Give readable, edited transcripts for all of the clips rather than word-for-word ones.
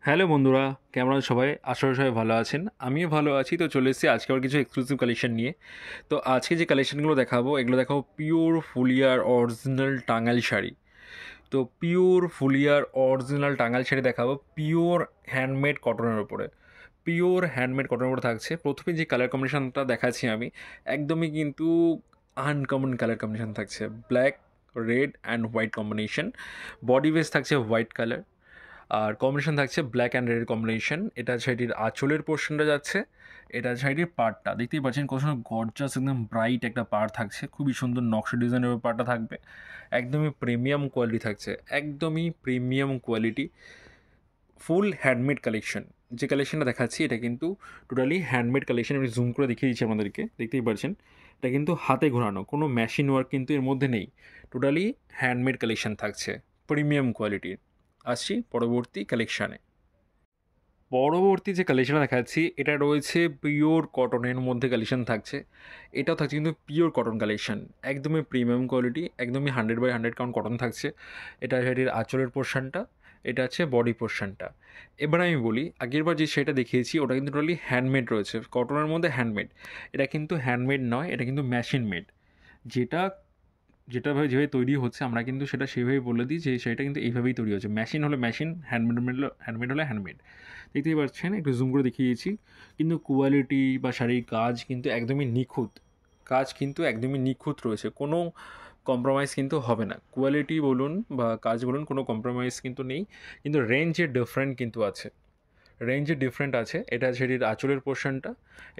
Hello বন্ধুরা, কেমন আছেন সবাই? আশা করি সবাই ভালো আছেন। আমিও ভালো আছি। তো চলে এসেছি আজকে আবার কিছু এক্সক্লুসিভ কালেকশন নিয়ে। তো আজকে যে কালেকশনগুলো দেখাবো, এগুলো দেখাবো পিওর ফুলিয়ার অরিজিনাল টাঙ্গাইল শাড়ি। তো পিওর ফুলিয়ার অরিজিনাল টাঙ্গাইল শাড়ি দেখাবো পিওর হ্যান্ডমেড কটনের উপরে। পিওর হ্যান্ডমেড কটনের উপরে থাকছে। প্রথমে যে কালার কম্বিনেশনটা দেখাচ্ছি আমি, একদমই কিন্তু আনকমন কালার কম্বিনেশন থাকছে। Black, red and white combination. Body base থাকছে হোয়াইট কালার, আর কম্বিনেশন থাকছে ব্ল্যাক অ্যান্ড রেড কম্বিনেশন। এটা শাড়িটির আঁচলের পোর্শনটা যাচ্ছে, এটা শাড়িটির পাড়টা দেখতেই পাচ্ছেন কত সুন্দর গর্জাস একদম ব্রাইট একটা পাড় থাকছে, খুবই সুন্দর নকশা ডিজাইনের পাড়টা থাকবে, একদমই প্রিমিয়াম কোয়ালিটি থাকছে, একদমই premium quality full handmade collection. যে কালেকশনটা দেখাচ্ছি এটা কিন্তু টোটালি হ্যান্ডমেড কালেকশন। আমি জুম করে দেখিয়ে দিচ্ছি আমাদেরকে, দেখতেই পাচ্ছেন এটা কিন্তু হাতে ঘোরানো, কোনো মেশিন ওয়ার্ক কিন্তু এর মধ্যে নেই। টোটালি হ্যান্ডমেড কালেকশন থাকছে, প্রিমিয়াম কোয়ালিটির। আসছি পরবর্তী কালেকশানে। পরবর্তী যে কালেকশানটা দেখাচ্ছি এটা রয়েছে পিওর কটনের মধ্যে কালেকশান থাকছে। এটাও থাকছে কিন্তু পিওর কটন কালেকশান, একদমই প্রিমিয়াম কোয়ালিটি, একদমই 100/100 কাউন্ট কটন থাকছে। এটা শাড়ির আঁচলের পোর্শনটা, এটা হচ্ছে বডি পোর্শনটা। এবার আমি বলি, আগেরবার যে শাড়িটা দেখিয়েছি ওটা কিন্তু টোটালি হ্যান্ডমেড রয়েছে, কটনের মধ্যে হ্যান্ডমেড। এটা কিন্তু হ্যান্ডমেড নয়, এটা কিন্তু মেশিন মেড। যেটা যেটাভাবে যেভাবে তৈরি হচ্ছে আমরা কিন্তু সেটা সেভাবেই বলে দিই যে সেটা কিন্তু এইভাবেই তৈরি হচ্ছে। মেশিন হলে মেশিন, হ্যান্ডমেড হলে হ্যান্ডমেড। দেখতেই পাচ্ছেন, একটু জুম করে দেখিয়েছি। কিন্তু কোয়ালিটি বা শাড়ির কাজ কিন্তু একদমই নিখুঁত, কাজ কিন্তু একদমই নিখুঁত রয়েছে, কোনো কম্প্রোমাইজ কিন্তু হবে না। কোয়ালিটি বলুন বা কাজ বলুন, কোনো কম্প্রোমাইজ কিন্তু নেই। কিন্তু রেঞ্জে ডিফারেন্ট কিন্তু আছে, রেঞ্জে ডিফারেন্ট আছে। এটা শাড়ির আঁচলের পোর্শনটা,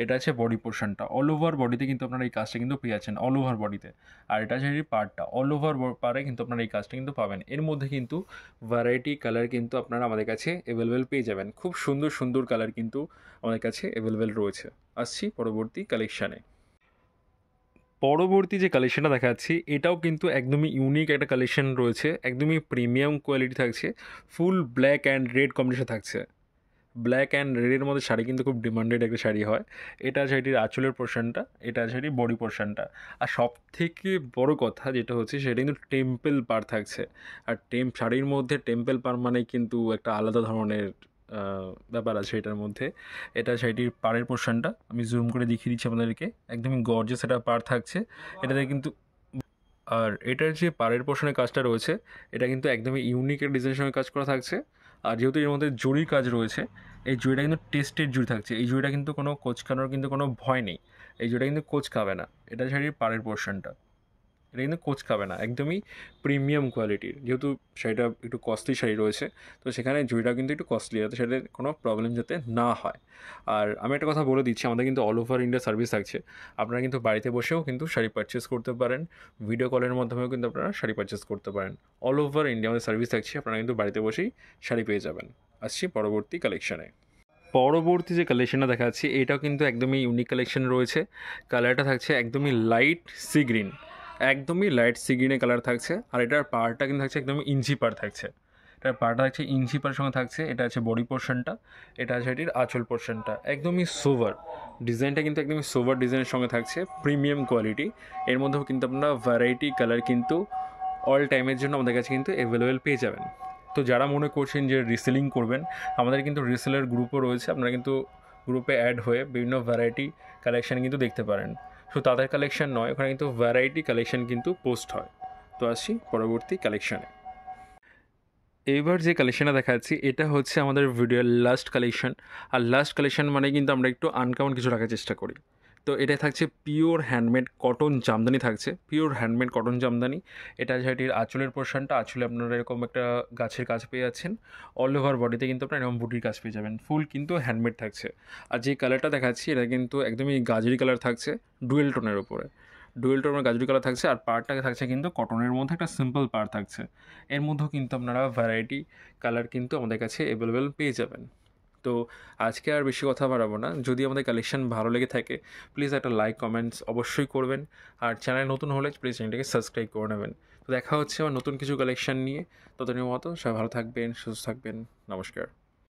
এটা আছে বডি পোর্শনটা। অল ওভার বডিতে কিন্তু আপনারা এই কাজটা কিন্তু পেয়ে যাচ্ছেন, অল ওভার বডিতে। আর এটা শাড়ির পার্টটা, অল ওভার পারে কিন্তু আপনারা এই কাজটা কিন্তু পাবেন। এর মধ্যে কিন্তু ভ্যারাইটি কালার কিন্তু আপনারা আমাদের কাছে অ্যাভেলেবেল পেয়ে যাবেন, খুব সুন্দর সুন্দর কালার কিন্তু আমাদের কাছে অ্যাভেলেবেল রয়েছে। আসছি পরবর্তী কালেকশানে। পরবর্তী যে কালেকশনটা দেখাচ্ছি এটাও কিন্তু একদমই ইউনিক একটা কালেকশন রয়েছে, একদমই প্রিমিয়াম কোয়ালিটি থাকছে। Full black and red combination থাকছে। ব্ল্যাক অ্যান্ড রেডের মধ্যে শাড়ি কিন্তু খুব ডিমান্ডেড একটা শাড়ি হয়। এটা শাড়িটির আঁচলের পোর্শনটা, এটা শাড়ির বডি পোর্শনটা। আর সবথেকে বড় কথা যেটা হচ্ছে সেটা কিন্তু টেম্পল পাড় থাকছে। আর শাড়ির মধ্যে টেম্পল পাড় মানে কিন্তু একটা আলাদা ধরনের ব্যাপার আছে এটার মধ্যে। এটা শাড়িটির পাড়ের পোর্শনটা আমি জুম করে দেখিয়ে দিচ্ছি আপনাদেরকে, একদমই গর্জিয়াস একটা পাড় থাকছে এটাতে কিন্তু। আর এটার যে পাড়ের পোর্শনের কাজটা রয়েছে এটা কিন্তু একদমই ইউনিক একটা ডিজাইনের সঙ্গে কাজ করা থাকছে। আর যেহেতু এর মধ্যে জরির কাজ রয়েছে, এই জরিটা কিন্তু টেস্টেড জুড়ি থাকছে, এই জুড়িটা কিন্তু কোনো কোঁচকানোর কিন্তু কোনো ভয় নেই। এই জুড়িটা কিন্তু কোঁচ খাবে না, এটা শাড়ির পাড়ের পোর্শনটা, এটা কিন্তু কোঁচ খাবে না, একদমই প্রিমিয়াম কোয়ালিটির। যেহেতু শাড়িটা একটু কস্টলি শাড়ি রয়েছে, তো সেখানে জুড়িটাও কিন্তু একটু কস্টলি, যাতে সেটার কোনো প্রবলেম যাতে না হয়। আর আমি একটা কথা বলে দিচ্ছি, আমাদের কিন্তু অল ওভার ইন্ডিয়া সার্ভিস থাকছে। আপনারা কিন্তু বাড়িতে বসেও কিন্তু শাড়ি পারচেস করতে পারেন, ভিডিও কলের মাধ্যমেও কিন্তু আপনারা শাড়ি পারচেস করতে পারেন। অল ওভার ইন্ডিয়া আমাদের সার্ভিস থাকছে, আপনারা কিন্তু বাড়িতে বসেই শাড়ি পেয়ে যাবেন। আসছি পরবর্তী কালেকশানে। পরবর্তী যে কালেকশনটা দেখাচ্ছি এটাও কিন্তু একদমই ইউনিক কালেকশন রয়েছে। কালারটা থাকছে একদমই লাইট সি গ্রিন, একদমই লাইট সি গ্রিনের কালার থাকছে। আর এটার পাড়টা কিন্তু থাকছে একদমই ইঞ্চি পাড় থাকছে, এটার পাড়টা থাকছে ইঞ্চি পাড়ের সঙ্গে থাকছে। এটা আছে বডি পোর্শনটা, এটা আছে এটির আঁচল পোর্শনটা, একদমই সোভার ডিজাইনটা কিন্তু একদমই সোভার ডিজাইনের সঙ্গে থাকছে, প্রিমিয়াম কোয়ালিটি। এর মধ্যেও কিন্তু আপনারা ভ্যারাইটি কালার কিন্তু অল টাইমের জন্য আমাদের কাছে কিন্তু অ্যাভেলেবেল পেয়ে যাবেন। তো যারা মনে করছেন যে রিসেলিং করবেন, আমাদের কিন্তু রিসেলের গ্রুপও রয়েছে, আপনারা কিন্তু গ্রুপে অ্যাড হয়ে বিভিন্ন ভ্যারাইটি কালেকশান কিন্তু দেখতে পারেন। শুধু তাদের কালেকশান নয়, ওখানে কিন্তু ভ্যারাইটি কালেকশান কিন্তু পোস্ট হয়। তো আসছি পরবর্তী কালেকশানে। এইবার যে কালেকশানটা দেখাচ্ছি এটা হচ্ছে আমাদের ভিডিওর লাস্ট কালেকশান। আর লাস্ট কালেকশান মানে কিন্তু আমরা একটু আনকমন কিছু রাখার চেষ্টা করি। তো এটা থাকছে পিওর হ্যান্ডমেড কটন জামদানি থাকছে, পিওর হ্যান্ডমেড কটন জামদানি। এটা যেটির আঁচলের পোর্শনটা, আঁচলে আপনারা এরকম একটা গাছের কাজ পেয়ে যাচ্ছেন। অল ওভার বডিতে কিন্তু আপনারা এরকম বুটির কাজ পেয়ে যাবেন, ফুল কিন্তু হ্যান্ডমেড থাকছে। আর যে কালারটা দেখাচ্ছি এটা কিন্তু একদমই গাজরি কালার থাকছে, ডুয়েল টোনের উপরে। ডুয়েল টোনের গাজরি কালার থাকছে। আর পাড়টা থাকছে কিন্তু কটনের মধ্যে একটা সিম্পল পাড় থাকছে। এর মধ্যেও কিন্তু আপনারা ভ্যারাইটি কালার কিন্তু আমাদের কাছে অ্যাভেলেবেল পেয়ে যাবেন। তো আজকে আর বেশি কথা বাড়াবো না। যদি আমাদের কালেকশন ভালো লেগে থাকে প্লিজ একটা লাইক কমেন্টস অবশ্যই করবেন। আর চ্যানেল নতুন হলে প্লিজ চ্যানেলটাকে সাবস্ক্রাইব করে নেবেন। তো দেখা হচ্ছে আমার নতুন কিছু কালেকশন নিয়ে। ততদিনের মতো সবাই ভালো থাকবেন, সুস্থ থাকবেন। নমস্কার।